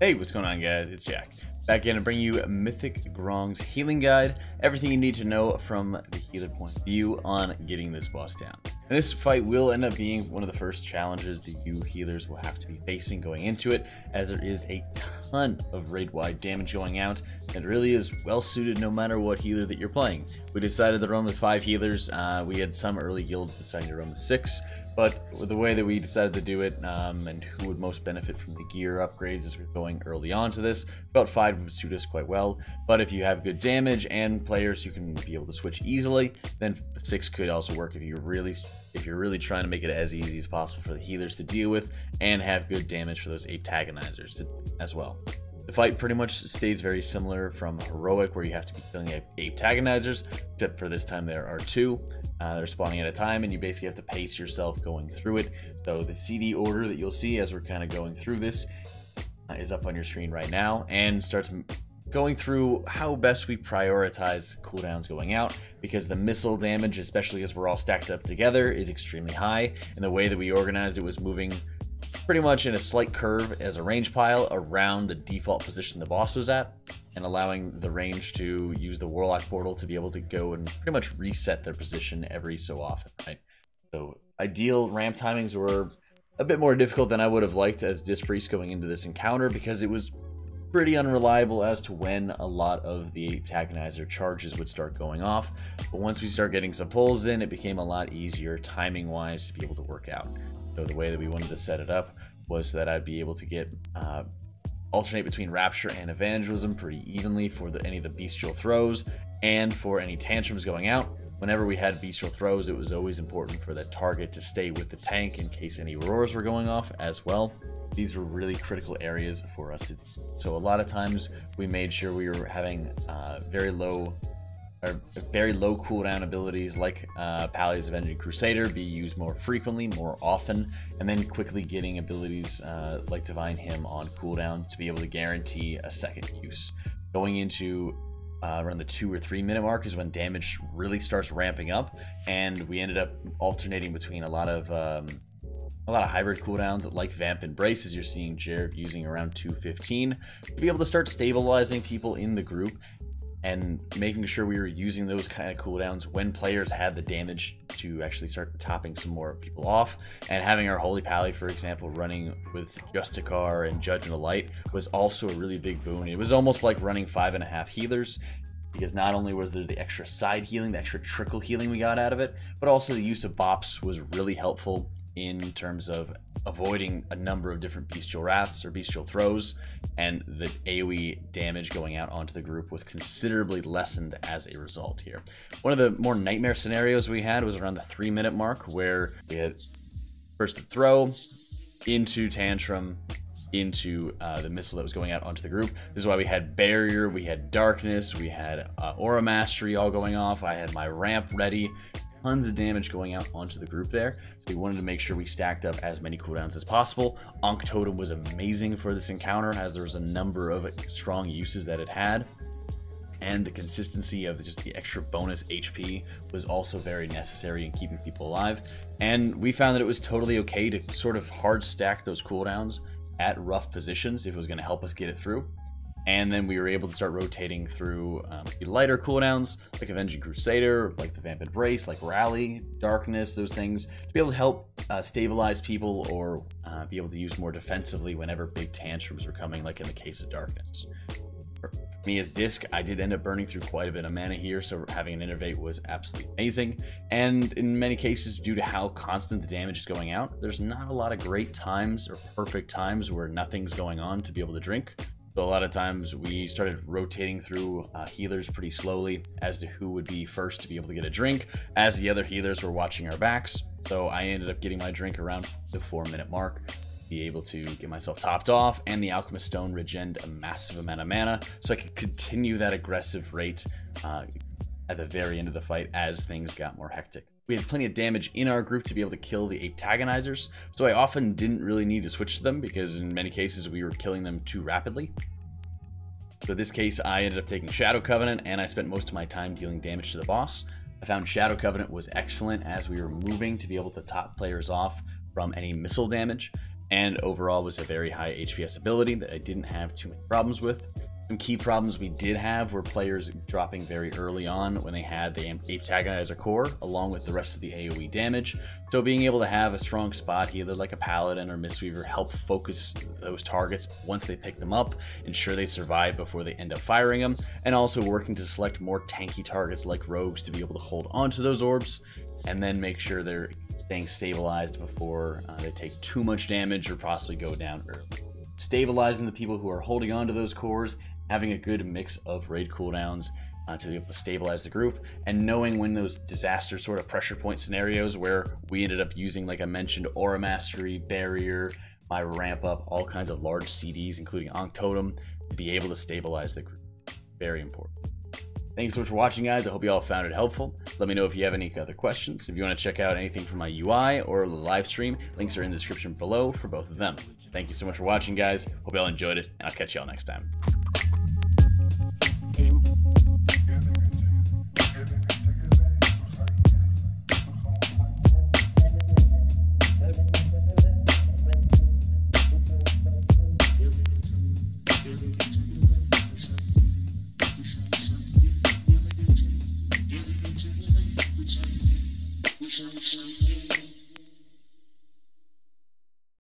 Hey, what's going on, guys? It's Jack. Back again to bring you Mythic Grong's healing guide. Everything you need to know from the healer point of view on getting this boss down. And this fight will end up being one of the first challenges that you healers will have to be facing going into it, as there is a ton of raid-wide damage going out, and it really is well suited no matter what healer that you're playing. We decided to run with 5 healers. We had some early guilds deciding to run with 6. But the way that we decided to do it, and who would most benefit from the gear upgrades as we're going early on to this, about 5 would suit us quite well. But if you have good damage and players who can be able to switch easily, then 6 could also work if you're really trying to make it as easy as possible for the healers to deal with and have good damage for those antagonizers as well. The fight pretty much stays very similar from Heroic, where you have to be killing antagonizers, except for this time there are 2. They're spawning at a time, and you basically have to pace yourself going through it. So the CD order that you'll see as we're kind of going through this is up on your screen right now, and starts going through how best we prioritize cooldowns going out, because the missile damage, especially as we're all stacked up together, is extremely high, and the way that we organized it was moving pretty much in a slight curve as a range pile around the default position the boss was at, and allowing the range to use the Warlock portal to be able to go and pretty much reset their position every so often, right? So ideal ramp timings were a bit more difficult than I would have liked as Disc Priest going into this encounter, because it was pretty unreliable as to when a lot of the antagonizer charges would start going off. But once we start getting some pulls in, it became a lot easier timing wise to be able to work out. So the way that we wanted to set it up was that I'd be able to get alternate between Rapture and Evangelism pretty evenly for any of the bestial throws and for any tantrums going out. Whenever we had bestial throws, it was always important for that target to stay with the tank in case any roars were going off as well. These were really critical areas for us to do. So a lot of times we made sure we were having very low cooldown abilities like Pally's Avenging Crusader be used more frequently, more often, and then quickly getting abilities like Divine Hymn on cooldown to be able to guarantee a second use. Going into around the 2 or 3 minute mark is when damage really starts ramping up, and we ended up alternating between a lot of hybrid cooldowns like Vamp Embrace, as you're seeing Jared using around 2:15 to be able to start stabilizing people in the group, and making sure we were using those kind of cooldowns when players had the damage to actually start topping some more people off. And having our Holy Pally, for example, running with Justicar and Judge in the Light was also a really big boon. It was almost like running 5.5 healers, because not only was there the extra side healing, the extra trickle healing we got out of it, but also the use of bops was really helpful in terms of avoiding a number of different bestial wraths or bestial throws, and the AoE damage going out onto the group was considerably lessened as a result here. One of the more nightmare scenarios we had was around the 3 minute mark, where we had first the throw into tantrum into the missile that was going out onto the group. This is why we had barrier, we had darkness, we had aura mastery all going off. I had my ramp ready. Tons of damage going out onto the group there, so we wanted to make sure we stacked up as many cooldowns as possible. Ankh Totem was amazing for this encounter, as there was a number of strong uses that it had, and the consistency of just the extra bonus HP was also very necessary in keeping people alive. And we found that it was totally okay to sort of hard stack those cooldowns at rough positions if it was going to help us get it through. And then we were able to start rotating through lighter cooldowns like Avenging Crusader, like the Vamp Embrace, like Rally, Darkness, those things, to be able to help stabilize people or be able to use more defensively whenever big tantrums were coming, like in the case of Darkness. For me as Disc, I did end up burning through quite a bit of mana here, so having an Innervate was absolutely amazing. And in many cases, due to how constant the damage is going out, there's not a lot of great times or perfect times where nothing's going on to be able to drink. So a lot of times we started rotating through healers pretty slowly as to who would be first to be able to get a drink, as the other healers were watching our backs. So I ended up getting my drink around the 4 minute mark, be able to get myself topped off, and the Alchemist Stone regened a massive amount of mana, so I could continue that aggressive rate at the very end of the fight as things got more hectic. We had plenty of damage in our group to be able to kill the antagonizers, so I often didn't really need to switch to them, because in many cases we were killing them too rapidly. So in this case, I ended up taking Shadow Covenant, and I spent most of my time dealing damage to the boss. I found Shadow Covenant was excellent as we were moving to be able to top players off from any missile damage, and overall was a very high HPS ability that I didn't have too many problems with. Some key problems we did have were players dropping very early on when they had the Antagonizer core along with the rest of the AoE damage. So being able to have a strong spot, either like a Paladin or Mistweaver, help focus those targets once they pick them up, ensure they survive before they end up firing them, and also working to select more tanky targets like Rogues to be able to hold onto those orbs, and then make sure they're staying stabilized before they take too much damage or possibly go down early. Stabilizing the people who are holding on to those cores, having a good mix of raid cooldowns to be able to stabilize the group, and knowing when those disaster sort of pressure point scenarios where we ended up using, like I mentioned, Aura Mastery, Barrier, my ramp up, all kinds of large CDs, including Ankh Totem, to be able to stabilize the group. Very important. Thank you so much for watching, guys. I hope you all found it helpful. Let me know if you have any other questions. If you want to check out anything from my UI or the live stream, links are in the description below for both of them. Thank you so much for watching, guys. Hope you all enjoyed it, and I'll catch you all next time. Shine, shine.